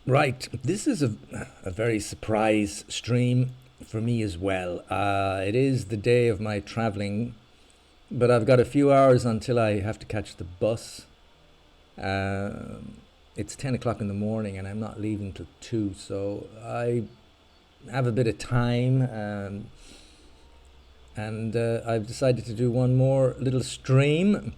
Right, this is a very surprise stream for me as well. It is the day of my traveling, but I've got a few hours until I have to catch the bus. It's 10 o'clock in the morning and I'm not leaving till 2, so I have a bit of time, and I've decided to do one more little stream.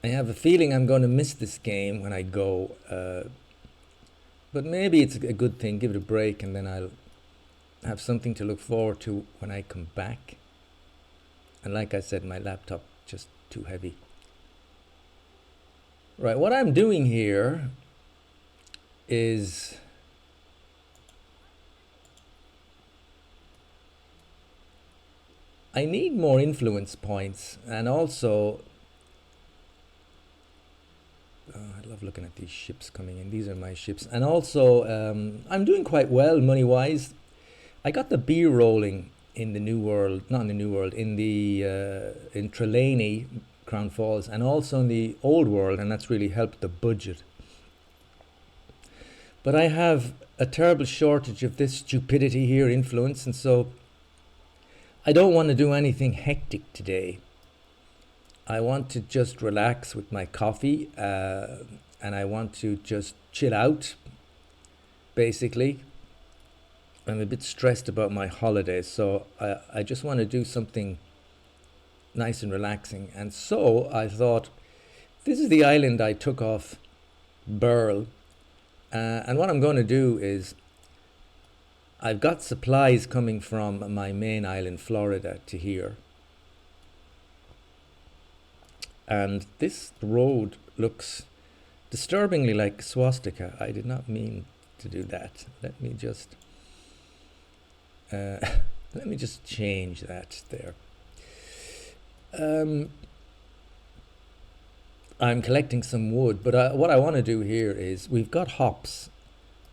I have a feeling I'm going to miss this game when I go, but maybe it's a good thing, give it a break, and then I'll have something to look forward to when I come back. And like I said, my laptop just too heavy. Right, what I'm doing here is I need more influence points, and also I love looking at these ships coming in. These are my ships. And also, I'm doing quite well money-wise. I got the beer rolling in the New World, not in the New World, in the in Trelawney, Crown Falls, and also in the Old World, and that's really helped the budget. But I have a terrible shortage of this stupidity here, influence, and so I don't want to do anything hectic today. I want to just relax with my coffee, and I want to just chill out, basically. I'm a bit stressed about my holidays, so I just want to do something nice and relaxing. And so I thought, this is the island I took off Burl, and what I'm going to do is I've got supplies coming from my main island, Florida, to here. And this road looks disturbingly like swastika. I did not mean to do that. Let me just change that there. I'm collecting some wood, but what I want to do here is we've got hops,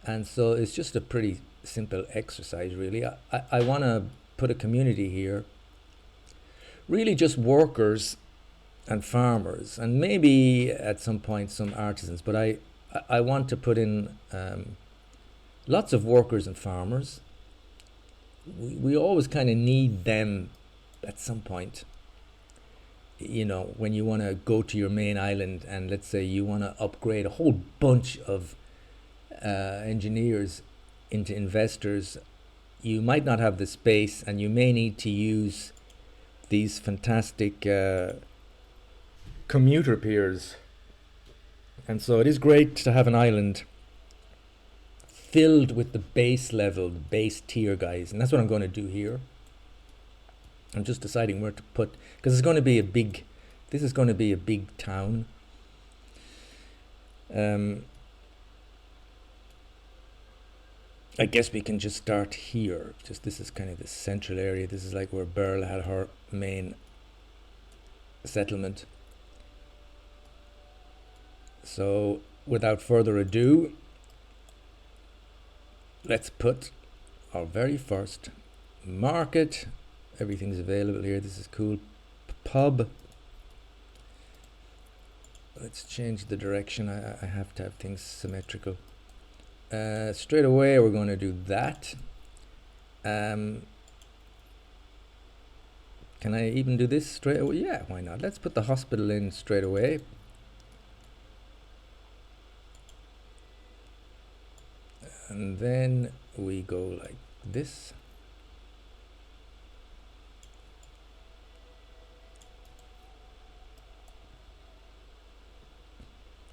and so it's just a pretty simple exercise, really. I want to put a community here, really just workers and farmers, and maybe at some point some artisans, but I want to put in lots of workers and farmers. We always kind of need them at some point. You know, when you want to go to your main island and let's say you want to upgrade a whole bunch of engineers into investors, you might not have the space and you may need to use these fantastic commuter piers. And so it is great to have an island filled with the base level, the base tier guys, and that's what I'm going to do here. I'm just deciding where to put, because it's going to be a big, this is going to be a big town. I guess we can just start here. Just this is kind of the central area. This is like where Burl had her main settlement. So without further ado, let's put our very first market. Everything's available here. This is cool. Pub. Let's change the direction. I have to have things symmetrical. Straight away we're going to do that. Can I even do this straight away? Yeah, why not? Let's put the hospital in straight away. And then we go like this.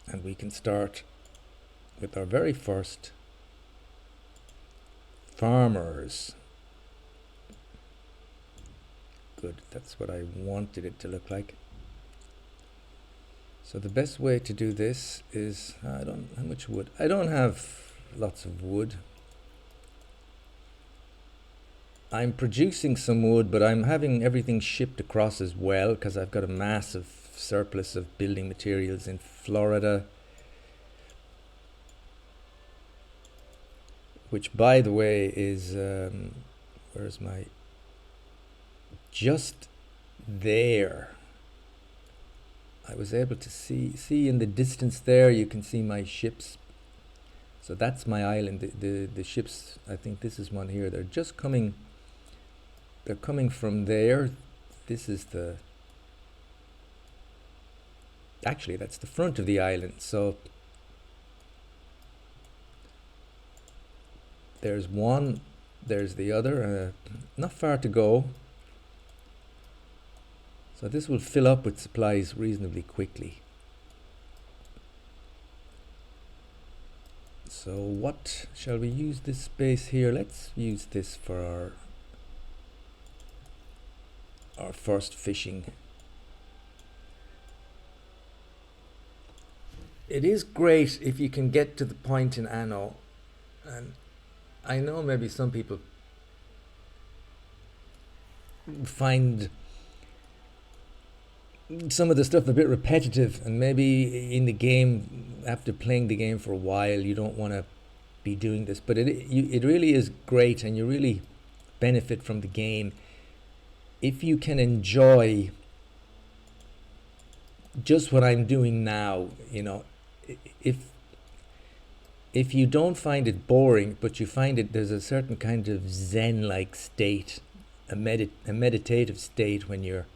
And we can start with our very first farmers. Good, that's what I wanted it to look like. So the best way to do this is, how much wood? I don't have lots of wood. I'm producing some wood, but I'm having everything shipped across as well because I've got a massive surplus of building materials in Florida, which by the way is where's my, just there. I was able to see in the distance there, you can see my ships. So that's my island. The ships, I think this is one here. They're coming from there. This is actually that's the front of the island. So there's one, there's the other, not far to go. So this will fill up with supplies reasonably quickly. So what shall we use this space here? Let's use this for our first fishing. It is great if you can get to the point in Anno, and I know maybe some people find some of the stuff a bit repetitive, and maybe in the game, after playing the game for a while, you don't want to be doing this, but it really is great, and you really benefit from the game if you can enjoy just what I'm doing now. You know, if you don't find it boring, but you find it, there's a certain kind of zen-like state, a meditative state when you're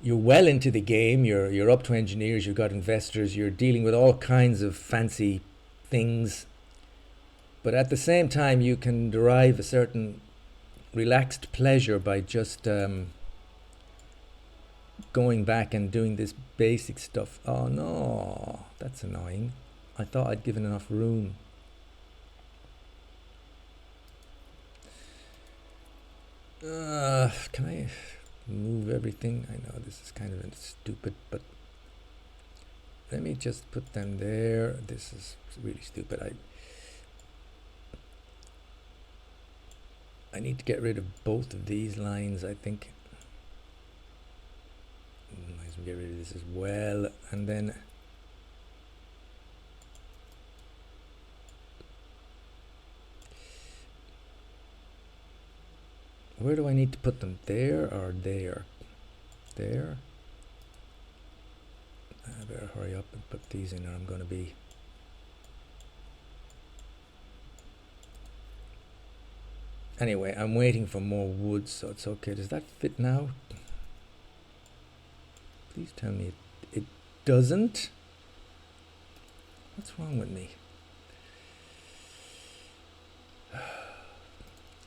well into the game, you're up to engineers, you've got investors, you're dealing with all kinds of fancy things, but at the same time you can derive a certain relaxed pleasure by just going back and doing this basic stuff. Oh no, that's annoying. I thought I'd given enough room. Can I move everything? I know this is kind of stupid, but let me just put them there. This is really stupid. I need to get rid of both of these lines, I think. Might as well get rid of this as well, and then where do I need to put them? There or there? There? I better hurry up and put these in, or I'm going to be... Anyway, I'm waiting for more wood, so it's okay. Does that fit now? Please tell me it doesn't. What's wrong with me?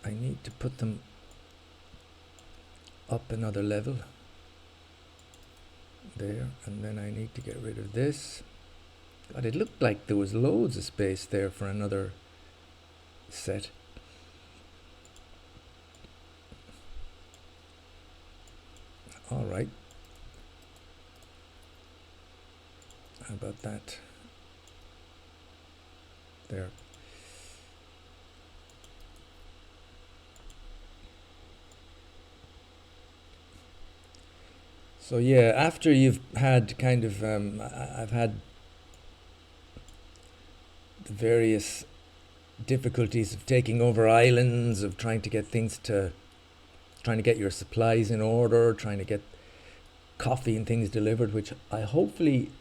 I need to put them up another level. There, and then I need to get rid of this. God, it looked like there was loads of space there for another set. All right. How about that? There. So yeah, after you've had kind of, I've had the various difficulties of taking over islands, of trying to get your supplies in order, trying to get coffee and things delivered, which I hopefully,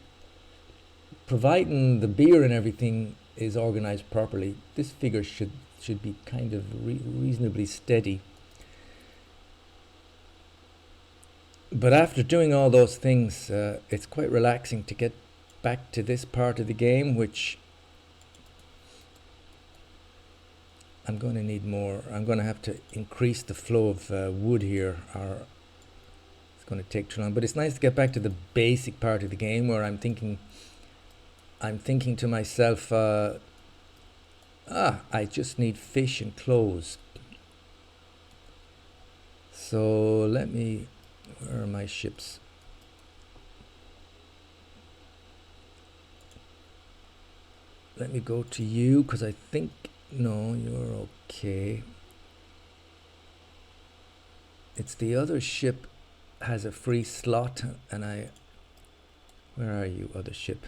providing the beer and everything is organized properly, this figure should be kind of reasonably steady. But after doing all those things, it's quite relaxing to get back to this part of the game, which I'm going to need more. I'm going to have to increase the flow of wood here, or it's going to take too long. But it's nice to get back to the basic part of the game where I'm thinking to myself, I just need fish and clothes. So let me... Where are my ships? Let me go to you, because I think... No, you're okay. It's the other ship has a free slot, and I... Where are you, other ship?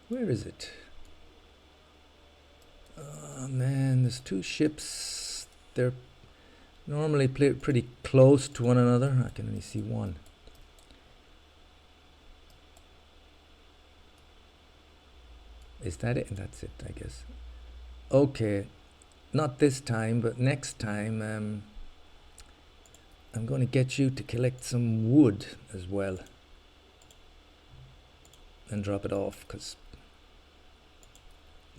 Where is it? there's two ships. They're normally pretty close to one another. I can only see one. Is that it? That's it, I guess. Okay, not this time, but next time I'm going to get you to collect some wood as well and drop it off, because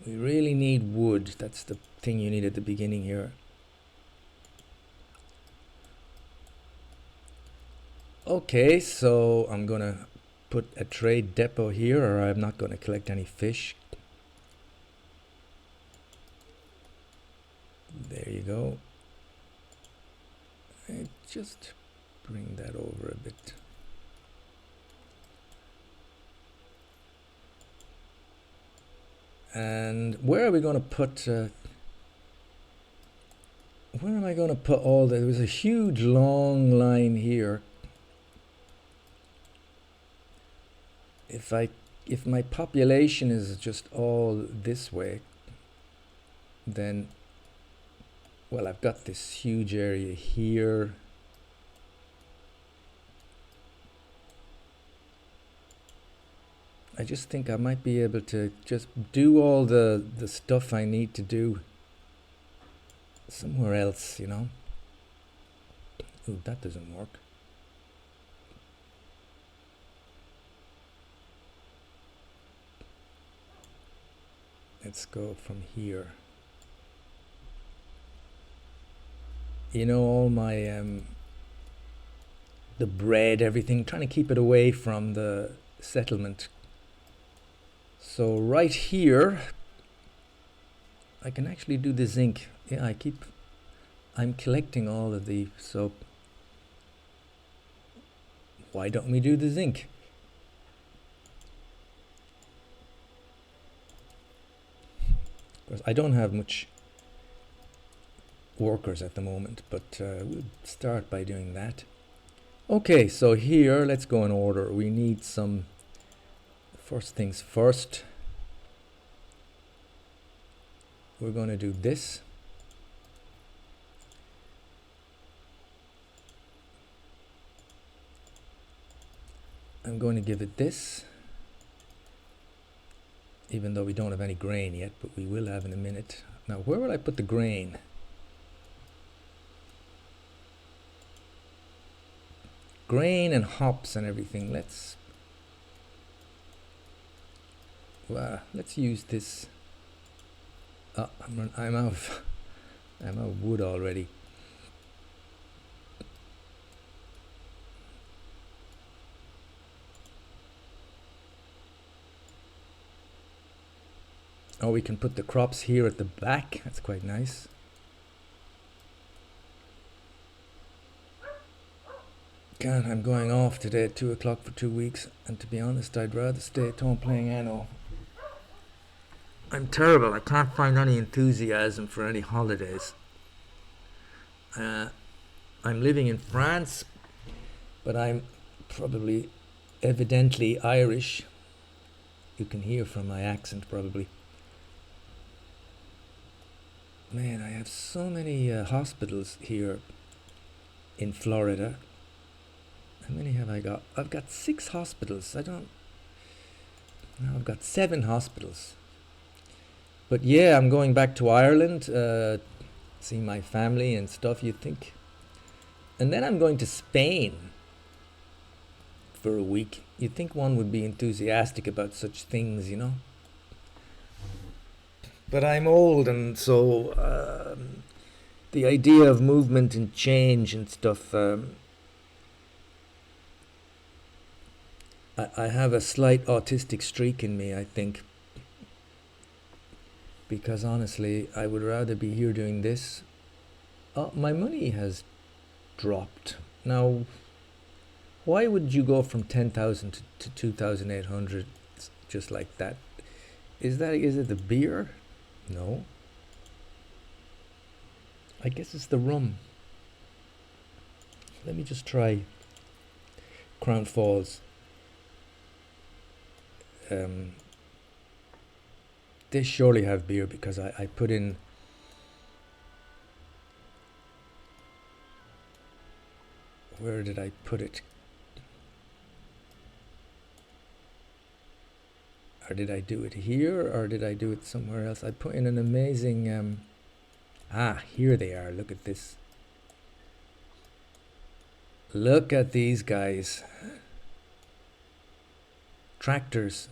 we really need wood. That's the thing you need at the beginning here. Okay, so I'm gonna put a trade depot here, or I'm not going to collect any fish. There you go. Just bring that over a bit. And where are we going to put where am I going to put all that? There was a huge long line here. If my population is just all this way, then, well, I've got this huge area here. I just think I might be able to just do all the stuff I need to do somewhere else, you know. Ooh, that doesn't work. Let's go from here. You know, all my the bread, everything, trying to keep it away from the settlement. So right here I can actually do the zinc. Yeah, I'm collecting all of the, so why don't we do the zinc? Because I don't have much workers at the moment, but we'll start by doing that. Okay, so here, let's go in order. We need some, first things first, we're going to do this. I'm going to give it this, even though we don't have any grain yet, but we will have in a minute. Now, where will I put the grain? Grain and hops and everything. Let's use this. Oh, I'm out of wood already. Oh, we can put the crops here at the back. That's quite nice. God, I'm going off today at 2 o'clock for 2 weeks, and to be honest, I'd rather stay at home playing Anno. I'm terrible. I can't find any enthusiasm for any holidays. I'm living in France, but I'm probably evidently Irish. You can hear from my accent probably. Man, I have so many hospitals here in Florida. How many have I got? I've got 6 hospitals. No, I've got 7 hospitals. But yeah, I'm going back to Ireland, see my family and stuff, you'd think. And then I'm going to Spain for a week. You'd think one would be enthusiastic about such things, you know. But I'm old, and so the idea of movement and change and stuff, I have a slight autistic streak in me, I think. Because honestly, I would rather be here doing this. Oh, my money has dropped. Now, why would you go from 10,000 to 2,800 just like that? Is it the beer? No. I guess it's the rum. Let me just try Crown Falls. They surely have beer, because I put in Where did I put it? Or did I do it here, or did I do it somewhere else? I put in an amazing... here they are. Look at this. Look at these guys. Tractors.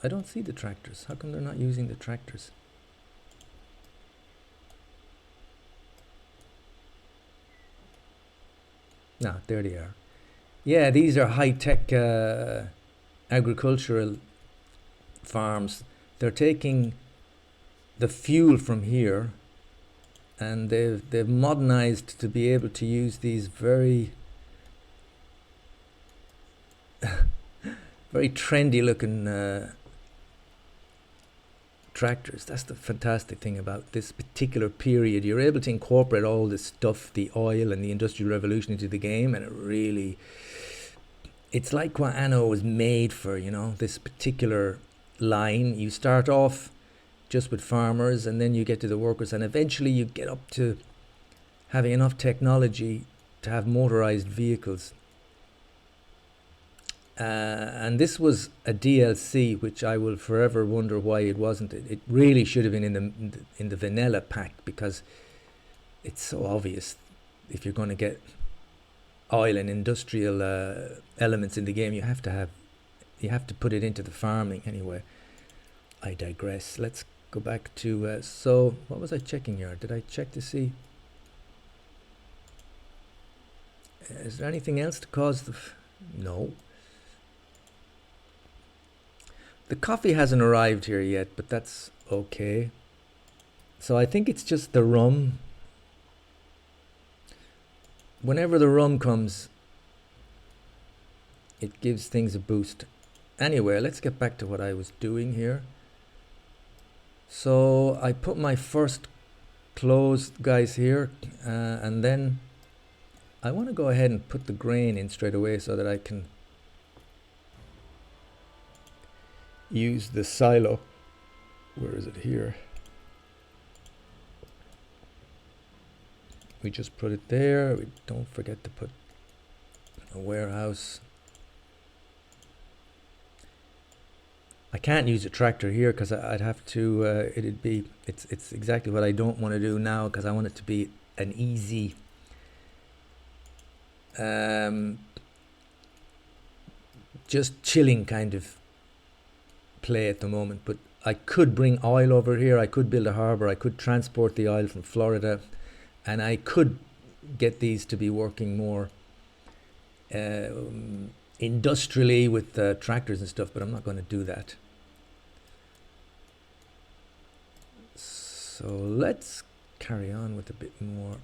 I don't see the tractors. How come they're not using the tractors? No, there they are. Yeah, these are high-tech agricultural farms. They're taking the fuel from here, and they've modernized to be able to use these very very trendy looking tractors. That's the fantastic thing about this particular period. You're able to incorporate all this stuff, the oil and the Industrial Revolution, into the game, and it really, it's like what Anno was made for, you know, this particular line. You start off just with farmers, and then you get to the workers, and eventually you get up to having enough technology to have motorized vehicles. And this was a DLC, which I will forever wonder why it wasn't. It really should have been in the vanilla pack, because it's so obvious. If you're going to get oil and industrial elements in the game, you have to put it into the farming. Anyway, I digress. Let's go back to so what was I checking here? Did I check to see? Is there anything else to cause the? No. The coffee hasn't arrived here yet, but that's okay. So I think it's just the rum. Whenever the rum comes, it gives things a boost. Anyway, let's get back to what I was doing here. So I put my first closed guys here, and then I want to go ahead and put the grain in straight away so that I can use the silo. Where is it here? We just put it there. We don't forget to put a warehouse. I can't use a tractor here because I'd have to it's exactly what I don't want to do now, because I want it to be an easy just chilling kind of play at the moment. But I could bring oil over here, I could build a harbor, I could transport the oil from Florida, and I could get these to be working more industrially with tractors and stuff, but I'm not going to do that. So let's carry on with a bit more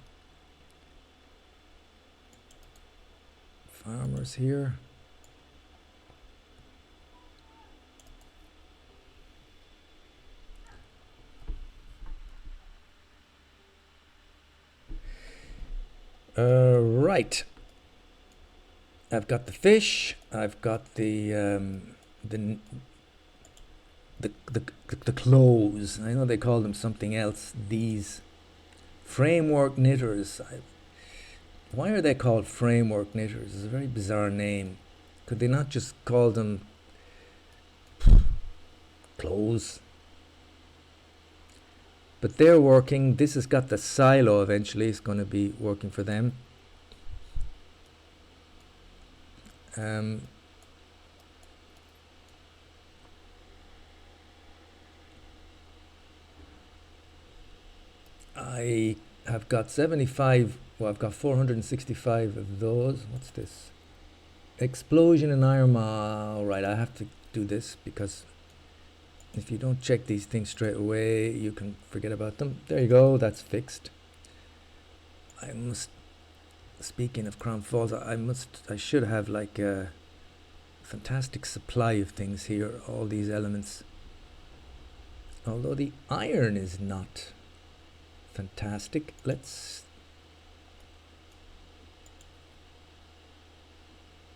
farmers here. Right. I've got the fish. I've got the clothes. I know they call them something else. These framework knitters. Why are they called framework knitters? It's a very bizarre name. Could they not just call them clothes? But they're working. This has got the silo eventually. It's going to be working for them. I have got 75, well, I've got 465 of those. What's this? Explosion in iron. Alright, I have to do this, because if you don't check these things straight away, you can forget about them. There you go, that's fixed. I must, speaking of Crown Falls, I should have like a fantastic supply of things here, all these elements. Although the iron is not fantastic.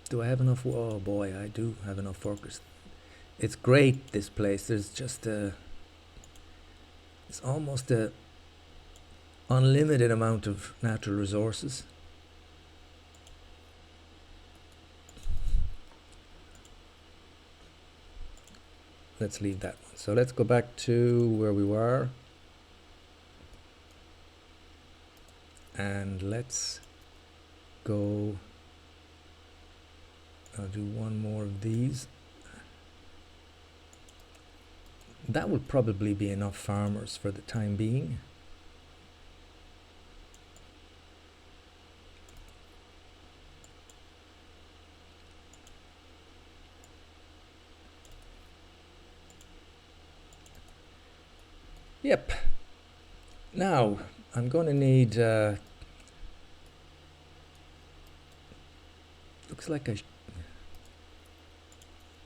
Do I have enough? Oh boy, I do have enough workers. It's great, this place. There's just it's almost a unlimited amount of natural resources. let's leave that one. So let's go back to where we were. And let's go, I'll do one more of these. That will probably be enough farmers for the time being. Yep. Now, I'm going to need, looks like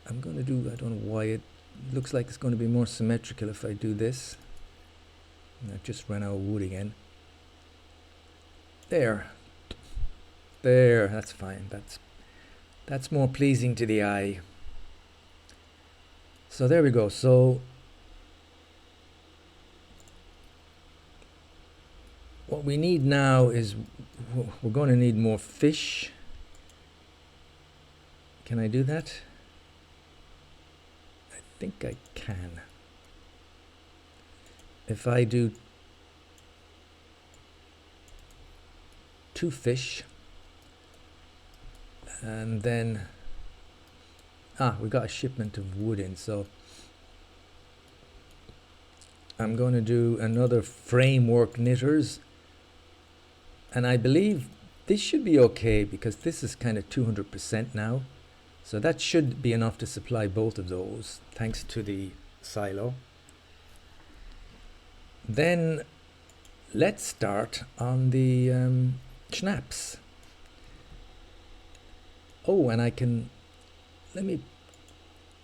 I'm going to do, I don't know why it looks like it's going to be more symmetrical if I do this. And I've just run out of wood again. There, that's fine. That's more pleasing to the eye. So there we go. So what we need now is we're going to need more fish. Can I do that? I think I can. If I do 2 fish, and then we got a shipment of wood in, so I'm going to do another framework knitters, and I believe this should be okay because this is kind of 200% now, so that should be enough to supply both of those thanks to the silo. Then let's start on the schnapps. Oh, and let me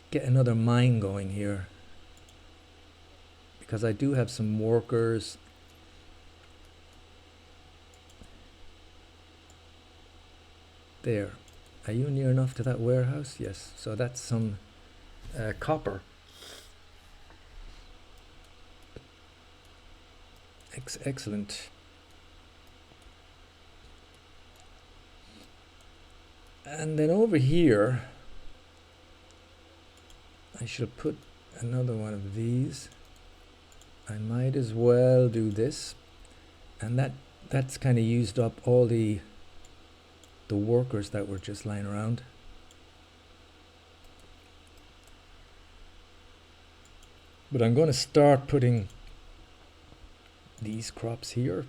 get another mine going here, because I do have some workers. There. Are you near enough to that warehouse? Yes. So that's some copper. Excellent. And then over here, I should put another one of these. I might as well do this. And that's kind of used up all the workers that were just lying around. But I'm going to start putting these crops here.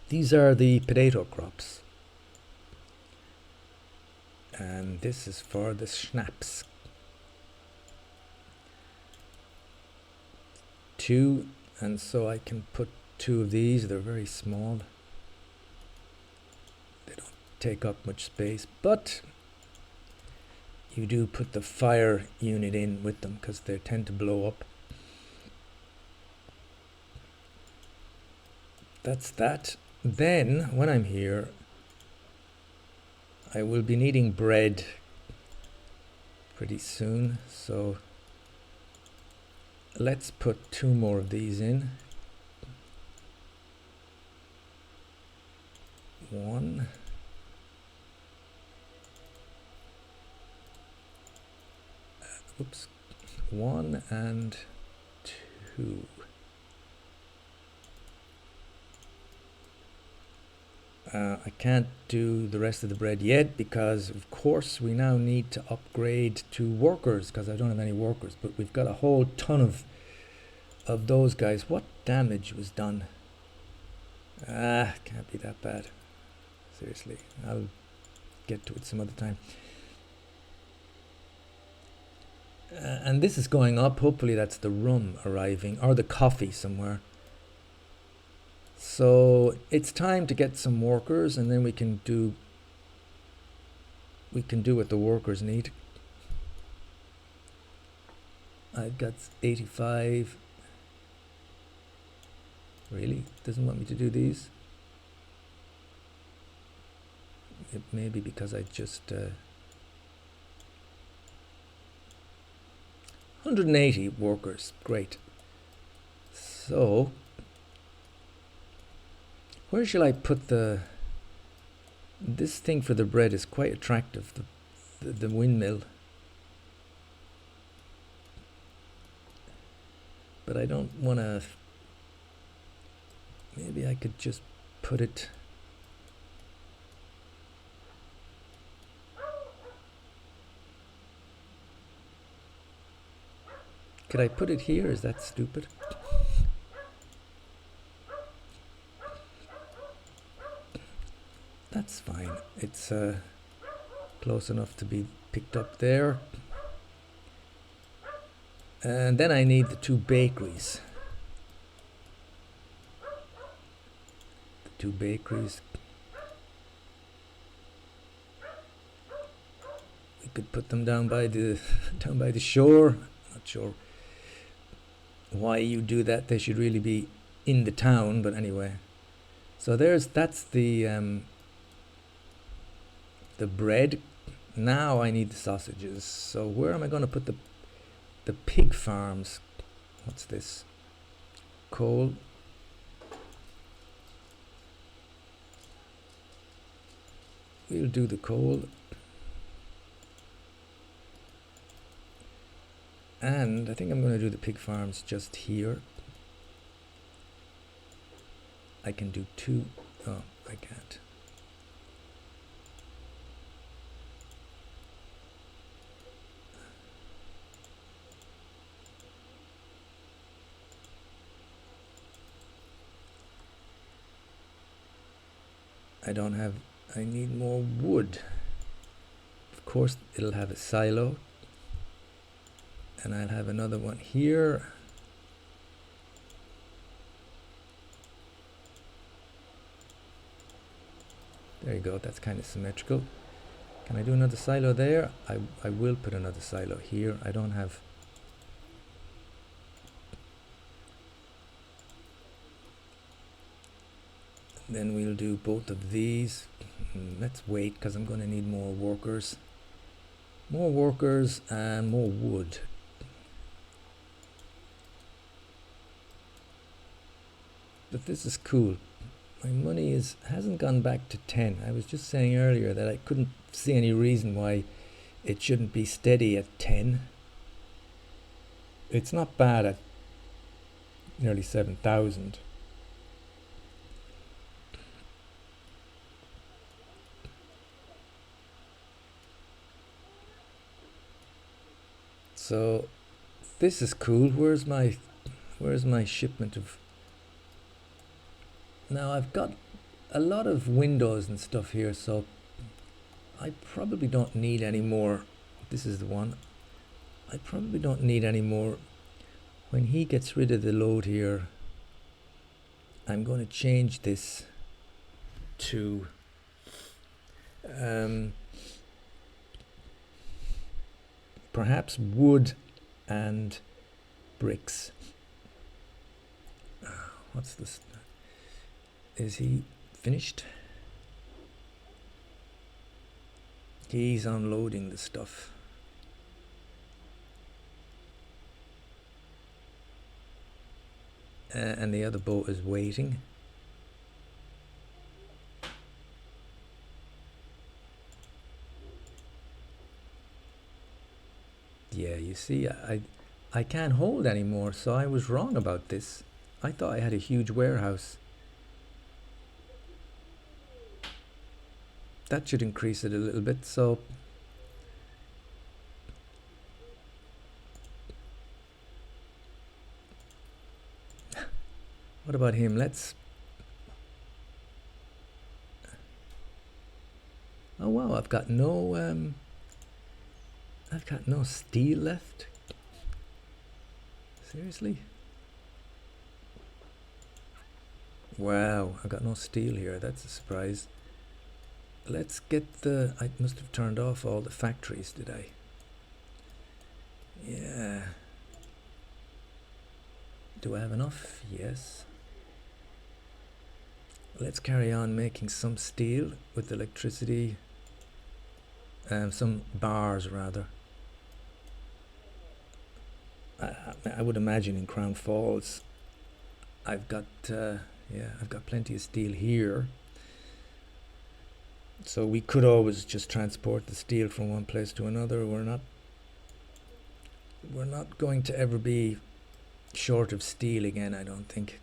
These are the potato crops. And this is for the schnapps. 2, and so I can put 2 of these. They're very small. They don't take up much space, but you do put the fire unit in with them because they tend to blow up. That's that. Then, when I'm here, I will be needing bread pretty soon, so let's put 2 more of these in. 1. Oops. 1 and 2. I can't do the rest of the bread yet because, of course, we now need to upgrade to workers because I don't have any workers. But we've got a whole ton of those guys. What damage was done? Can't be that bad. Seriously, I'll get to it some other time. And this is going up. Hopefully that's the rum arriving or the coffee somewhere. So it's time to get some workers, and then we can do what the workers need. I've got 85. Really? Doesn't want me to do these? It may be because I just 180 workers. Great. So where shall I put this thing for the bread is quite attractive, the windmill. but I don't want to. Maybe I could just put it. Could I put it here? Is that stupid? That's fine. It's close enough to be picked up there. And then I need the two bakeries. The two bakeries. We could put them down by the shore. Not sure why you do that. They should really be in the town, but anyway. So that's the bread. Now I need the sausages. So where am I going to put the pig farms? What's this? Coal. We'll do the coal. And I think I'm going to do the pig farms just here. I can do two. Oh, I can't. I need more wood. Of course, it'll have a silo. And I'll have another one here. There you go, that's kind of symmetrical. Can I do another silo there? I will put another silo here. I don't have... Then we'll do both of these. Let's wait, because I'm going to need more workers. More workers and more wood. But this is cool. My money hasn't gone back to 10. I was just saying earlier that I couldn't see any reason why it shouldn't be steady at 10. It's not bad at nearly 7,000. So this is cool. Where's my shipment of... Now I've got a lot of windows and stuff here, so I probably don't need any more. This is the one. I probably don't need any more. When he gets rid of the load here, I'm going to change this to perhaps wood and bricks. What's this? Is he finished? He's unloading the stuff. And the other boat is waiting. Yeah, you see, I can't hold anymore, so I was wrong about this. I thought I had a huge warehouse. That should increase it a little bit, so what about him? Let's... Oh wow, I've got no steel left. Seriously? Wow, I've got no steel here. That's a surprise. Let's get the... I must have turned off all the factories, did I? Yeah. Do I have enough? Yes. Let's carry on making some steel with electricity. Some bars, rather. I would imagine in Crown Falls, I've got plenty of steel here. So we could always just transport the steel from one place to another. We're not going to ever be short of steel again, I don't think.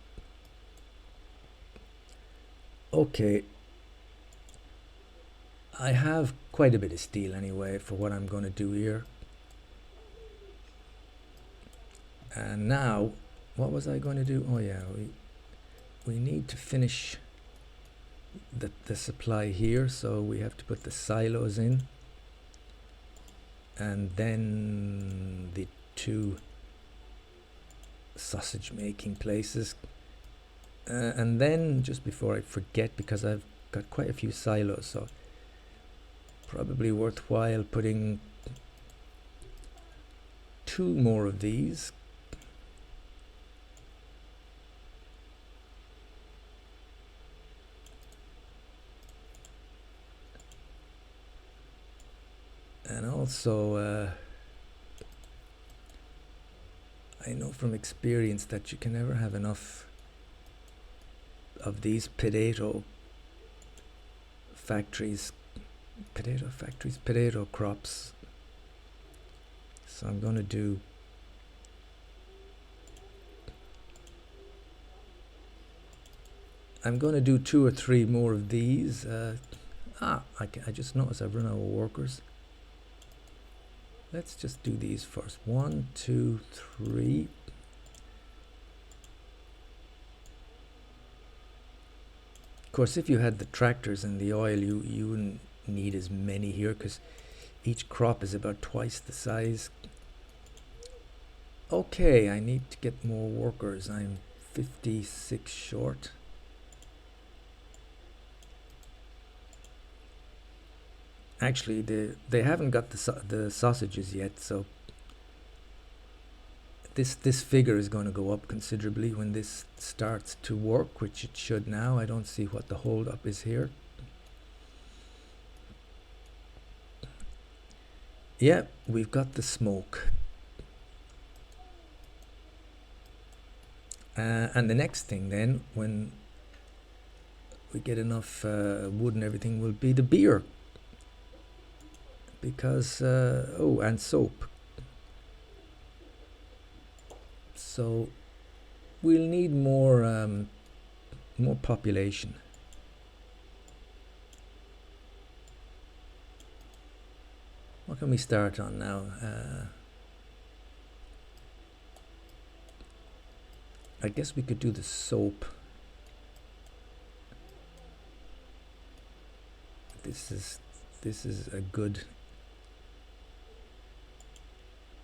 Okay, I have quite a bit of steel anyway for what I'm going to do here. And now, what was I going to do? Oh yeah, we need to finish the supply here, so we have to put the silos in, and then the two sausage making places, and then just before I forget, because I've got quite a few silos, so probably worthwhile putting 2 more of these. And also I know from experience that you can never have enough of these potato crops. So I'm going to do I'm going to do 2 or 3 more of these. I just noticed I've run out of workers. Let's just do these first. 1, 2, 3. Of course, if you had the tractors and the oil, you wouldn't need as many here, because each crop is about twice the size. Okay, I need to get more workers. I'm 56 short. Actually, they haven't got the sausages yet, so this figure is going to go up considerably when this starts to work, which it should now. I don't see what the hold up is here. Yeah, we've got the smoke. And the next thing then, when we get enough wood and everything, will be the beer. Because, oh, and soap. So we'll need more population. What can we start on now? I guess we could do the soap. This is a good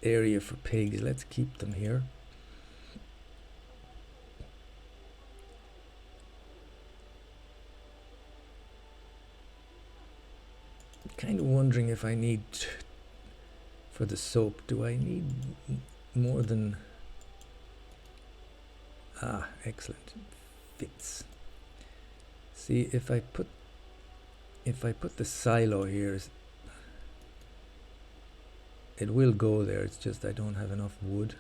area for pigs. Let's keep them here. Kind of wondering if I need, for the soap, do I need more than, excellent, fits. See, if I put the silo here, it will go there. It's just I don't have enough wood.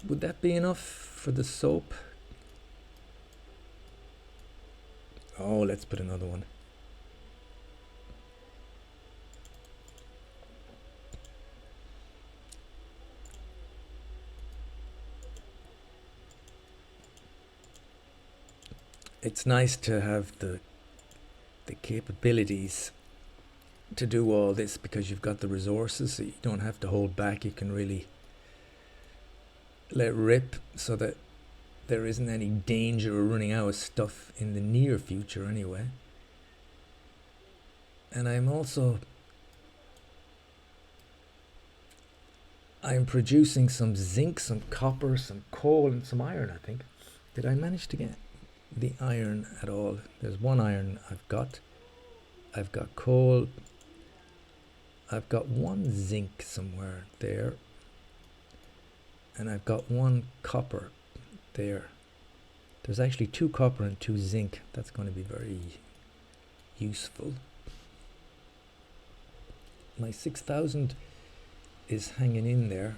Would that be enough for the soap? Oh, let's put another one. It's nice to have the capabilities to do all this, because you've got the resources, so you don't have to hold back. You can really let rip, so that there isn't any danger of running out of stuff in the near future anyway. And I'm producing some zinc, some copper, some coal, and some iron, I think. Did I manage to get the iron at all? There's 1 iron I've got coal, I've got 1 zinc somewhere there, and I've got 1 copper there. There's actually 2 copper and 2 zinc. That's going to be very useful. My 6,000 is hanging in there,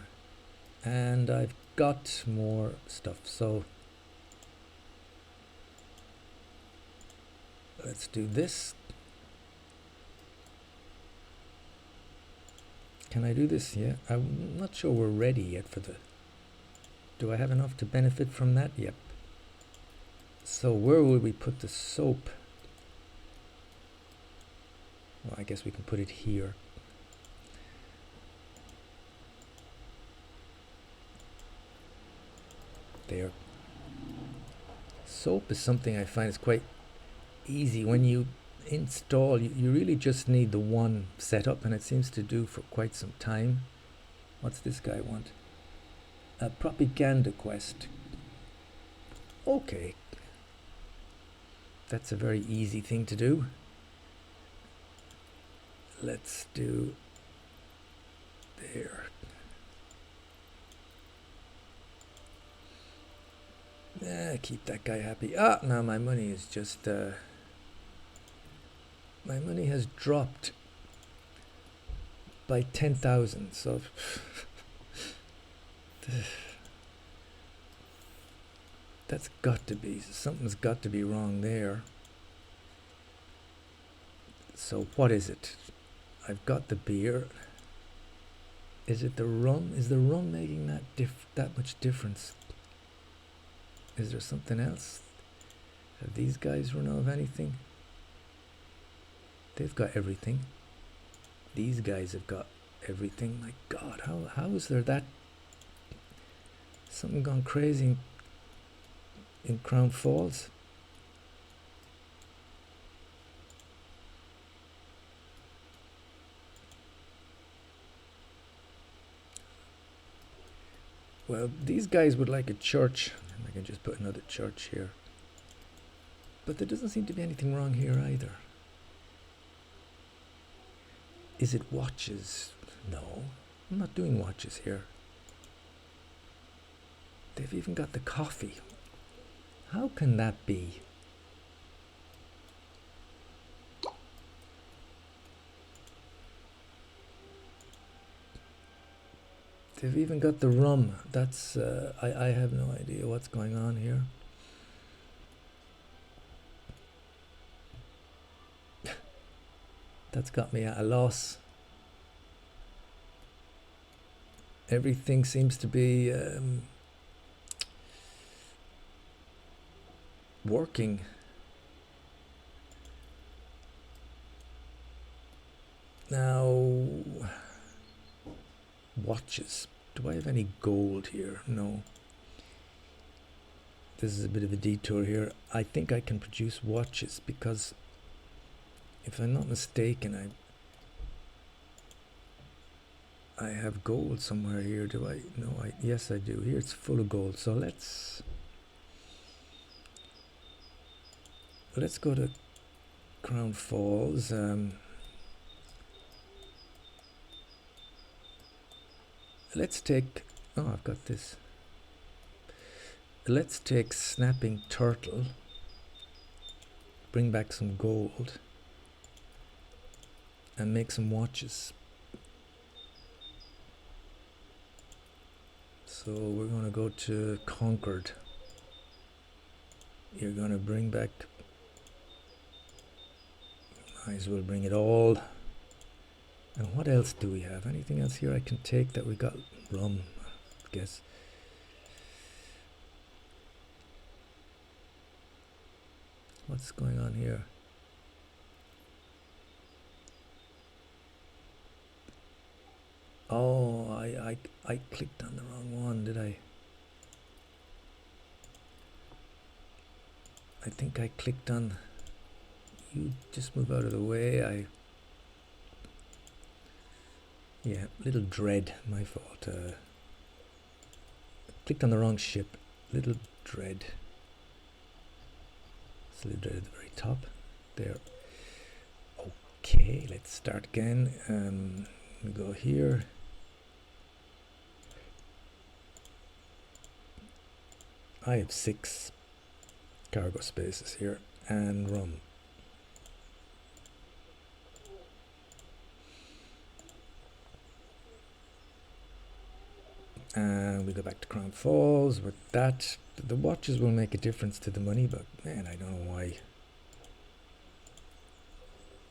and I've got more stuff, so let's do this. Can I do this? Yeah, I'm not sure we're ready yet for the... Do I have enough to benefit from that? Yep. So where will we put the soap? Well, I guess we can put it here. There. Soap is something I find is quite easy when you install. You really just need the one setup, and it seems to do for quite some time. What's this guy want? A propaganda quest. Okay. That's a very easy thing to do. Let's do there. Keep that guy happy. Now my money is just my money has dropped by 10,000. So that's got to be, something's got to be wrong there. So what is it? I've got the beer. Is it the rum? Is the rum making that much difference? Is there something else? Have these guys run out of anything? They've got everything. These guys have got everything. My God, how is there that? Something gone crazy in Crown Falls? Well, these guys would like a church. I can just put another church here. But there doesn't seem to be anything wrong here either. Is it watches? No, I'm not doing watches here. They've even got the coffee. How can that be? They've even got the rum. That's I have no idea what's going on here. That's got me at a loss. Everything seems to be working. Now, watches. Do I have any gold here? No. This is a bit of a detour here. I think I can produce watches because, if I'm not mistaken, I have gold somewhere here. Do I? No, yes I do. Here it's full of gold. So let's go to Crown Falls. Let's take, I've got this. Let's take Snapping Turtle, bring back some gold, and make some watches. So we're going to go to Concord. You're going to bring back, might as well bring it all. And what else do we have? Anything else here I can take that we got? Rum, I guess. What's going on here? Oh, I clicked on the wrong one, did I? I think I clicked on... You just move out of the way. Yeah, little dread, my fault. Clicked on the wrong ship. Little dread. It's little dread at the very top. There. Okay, let's start again. We go here. I have 6 cargo spaces here and rum. And we go back to Crown Falls with that. The watches will make a difference to the money, but man, I don't know why.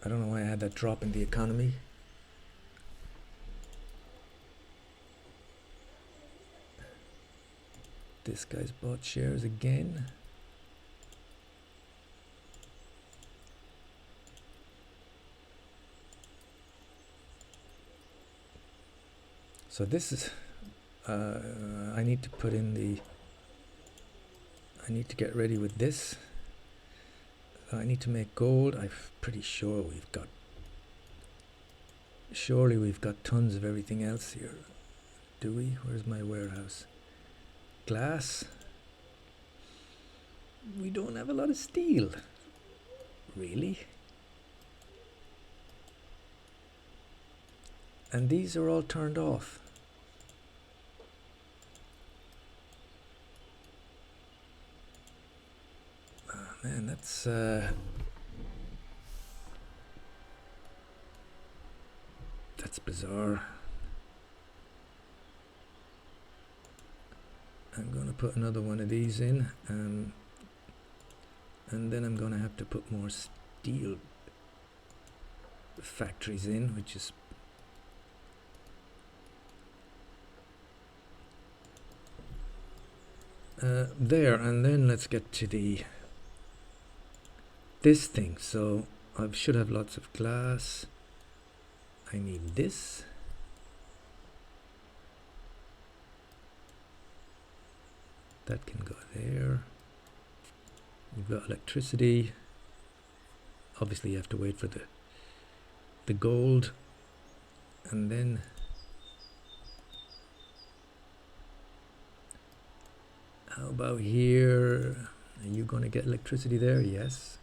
I don't know why I had that drop in the economy. This guy's bought shares again. So this is, I need to put in the, I need to get ready with this. I need to make gold. I'm pretty sure we've got, surely we've got tons of everything else here. Do we? Where's my warehouse? Glass. We don't have a lot of steel. Really? And these are all turned off. Oh, man, that's bizarre. I'm going to put another one of these in, and then I'm going to have to put more steel factories in, which is there. And then let's get to this thing. So I should have lots of glass. I need this. That can go there. You've got electricity. Obviously you have to wait for the gold. And then how about here? Are you going to get electricity there? Yes.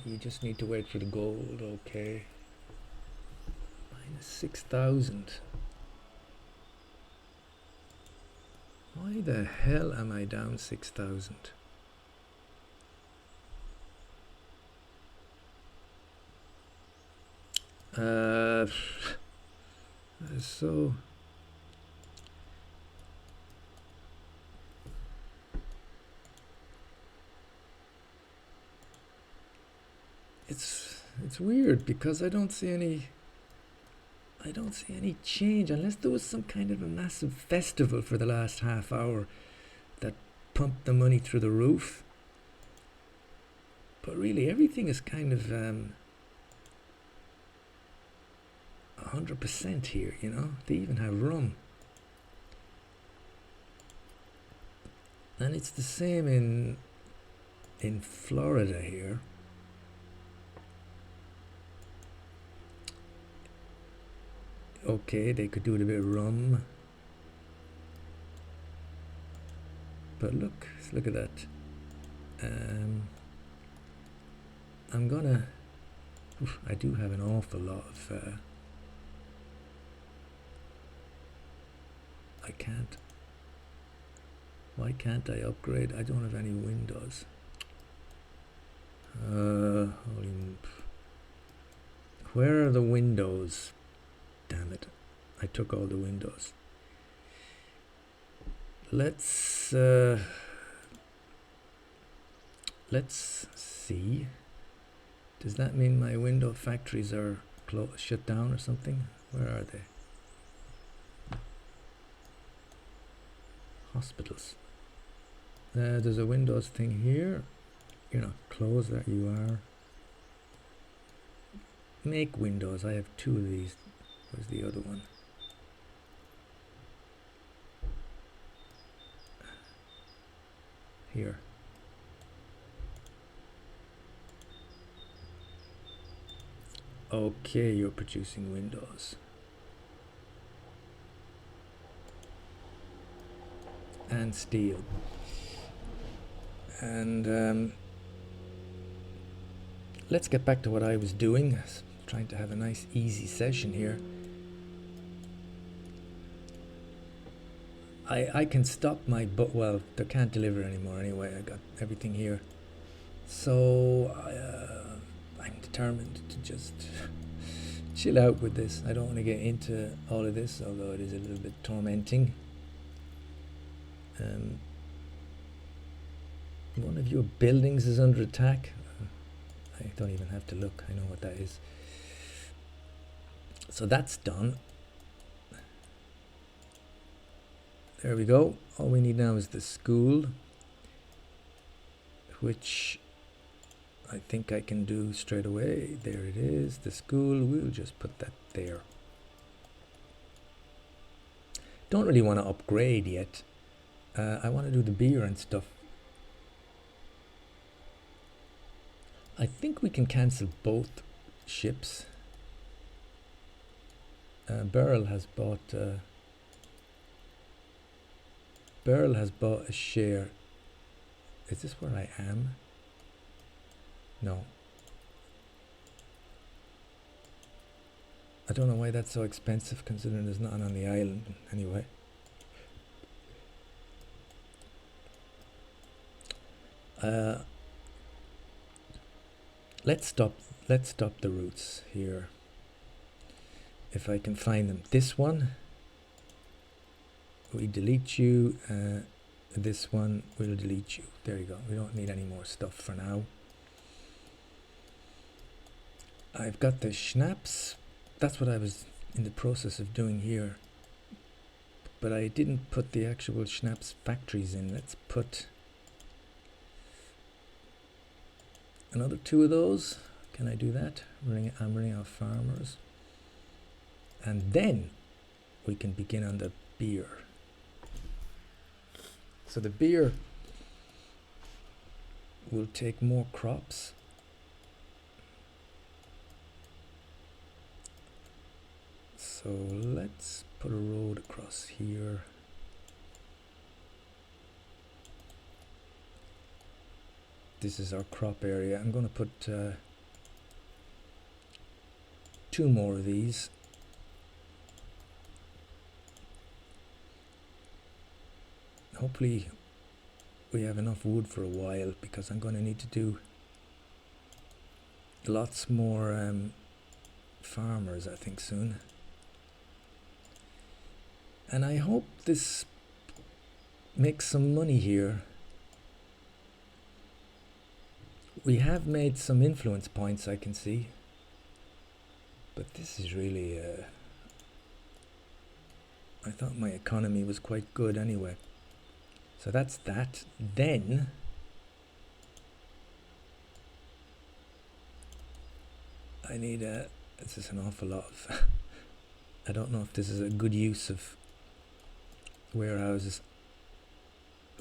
You just need to wait for the gold. Okay. Minus 6,000. Why the hell am I down 6,000? So it's weird because I don't see any change unless there was some kind of a massive festival for the last half hour that pumped the money through the roof. But really everything is kind of 100% here, you know. They even have rum. And it's the same in Florida here. Okay, they could do it a bit of rum. But look at that. I'm gonna... I do have an awful lot of... I can't... Why can't I upgrade? I don't have any windows. Where are the windows? Damn it. I took all the windows. Let's see. Does that mean my window factories are shut down or something? Where are they? Hospitals. There's a Windows thing here. You're not closed. That you are. Make windows. I have 2 of these. Where's the other one? Here. Okay, you're producing windows. And steel. And let's get back to what I was doing. Trying to have a nice easy session here. I can stop my well, they can't deliver anymore anyway. I got everything here. So I'm determined to just chill out with this. I don't want to get into all of this, although it is a little bit tormenting. One of your buildings is under attack. I don't even have to look. I know what that is. So that's done. There we go. All we need now is the school, which I think I can do straight away. There it is, the school. We'll just put that there. Don't really want to upgrade yet. I want to do the beer and stuff. I think we can cancel both ships. Beryl has bought a share. Is this where I am? No. I don't know why that's so expensive considering there's nothing on the island anyway. Let's stop the routes here. If I can find them. This one, we delete you. This one, we'll delete you. There you go. We don't need any more stuff for now. I've got the schnapps. That's what I was in the process of doing here. But I didn't put the actual schnapps factories in. Let's put another 2 of those. Can I do that? I'm running out of farmers. And then we can begin on the beer. So the beer will take more crops. So let's put a road across here. This is our crop area. I'm going to put 2 more of these. Hopefully we have enough wood for a while, because I'm going to need to do lots more farmers, I think, soon. And I hope this makes some money here. We have made some influence points, I can see. But this is really... I thought my economy was quite good anyway. So that's that. Then... I need a... This is an awful lot of... I don't know if this is a good use of warehouses.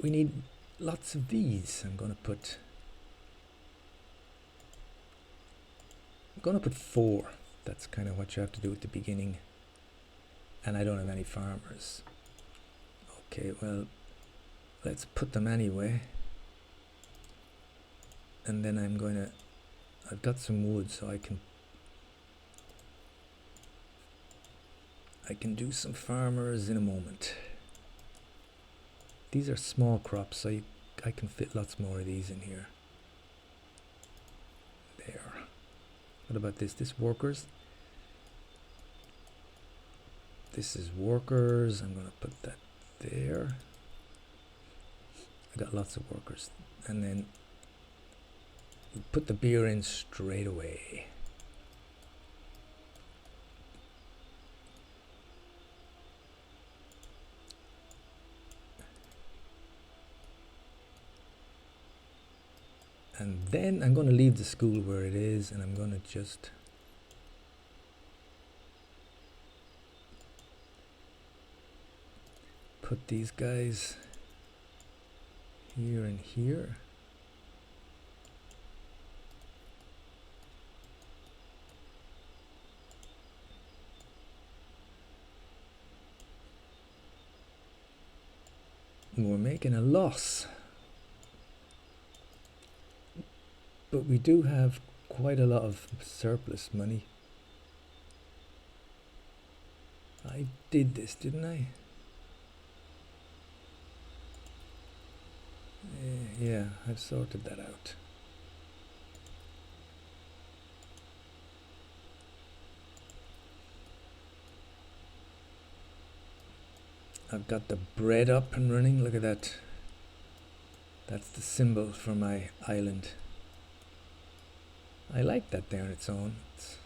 We need lots of these. I'm going to put 4. That's kind of what you have to do at the beginning. And I don't have any farmers. Okay, well, let's put them anyway. And then I'm going to... I've got some wood, so I can do some farmers in a moment. These are small crops, so I can fit lots more of these in here. There. What about this? This workers. This is workers. I'm going to put that there. I got lots of workers. And then we put the beer in straight away. And then I'm going to leave the school where it is, and I'm going to just put these guys here and here. And we're making a loss. But we do have quite a lot of surplus money. I did this, didn't I? Yeah, I've sorted that out. I've got the bread up and running. Look at that. That's the symbol for my island. I like that there on its own. It's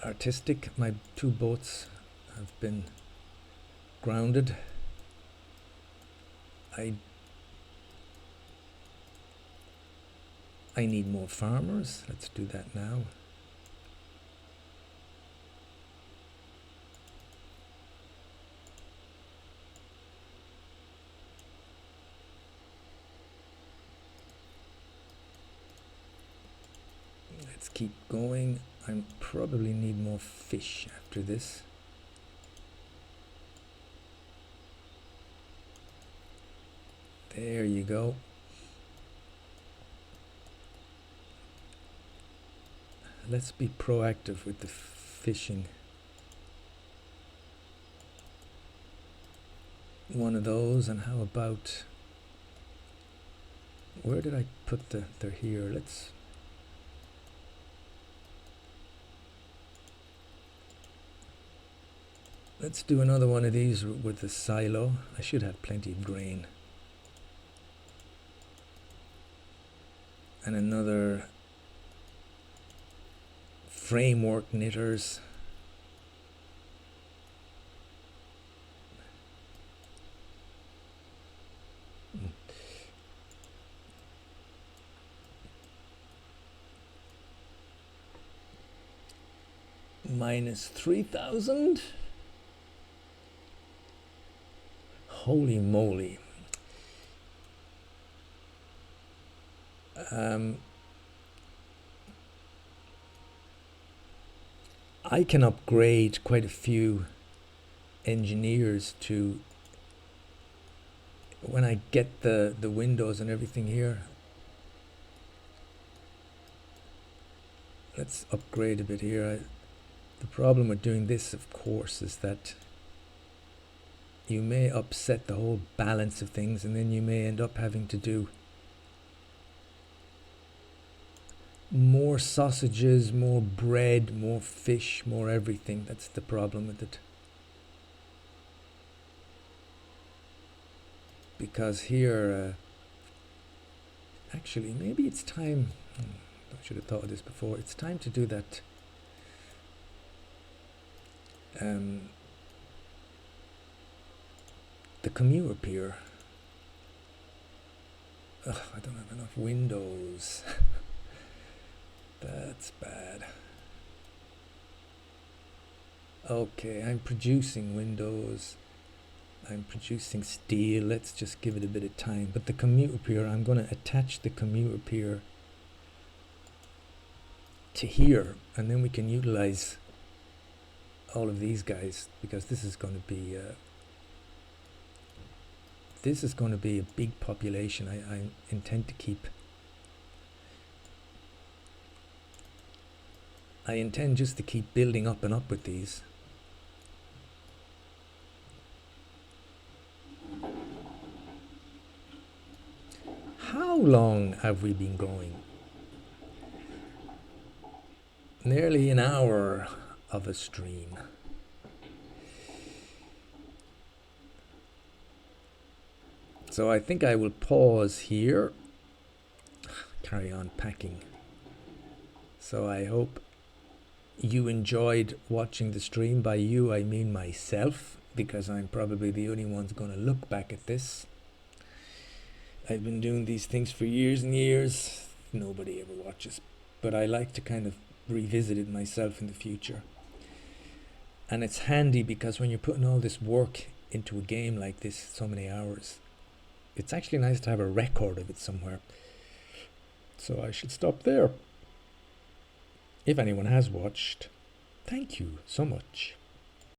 artistic. My 2 boats have been grounded. I need more farmers. Let's do that now. Let's keep going. I probably need more fish after this. There you go. Let's be proactive with the fishing. One of those, and how about, where did I put they're here. Let's do another one of these with the silo. I should have plenty of grain. And another framework knitters. Minus 3,000. Holy moly. I can upgrade quite a few engineers to, when I get the windows and everything here. Let's upgrade a bit here. The problem with doing this, of course, is that you may upset the whole balance of things, and then you may end up having to do more sausages, more bread, more fish, more everything. That's the problem with it. Because here, actually, maybe it's time, I should have thought of this before, it's time to do that. The commuter pier. Ugh, I don't have enough windows. That's bad. Okay, I'm producing windows. I'm producing steel. Let's just give it a bit of time. But the commuter pier, I'm going to attach the commuter pier to here, and then we can utilize all of these guys, because this is going to be a big population. I intend to keep. I intend just to keep building up and up with these. How long have we been going? Nearly an hour of a stream. So I think I will pause here. Carry on packing. So I hope you enjoyed watching the stream. By you, I mean myself, because I'm probably the only one going to look back at this. I've been doing these things for years and years. Nobody ever watches, but I like to kind of revisit it myself in the future. And it's handy because when you're putting all this work into a game like this, so many hours, it's actually nice to have a record of it somewhere. So I should stop there. If anyone has watched, thank you so much.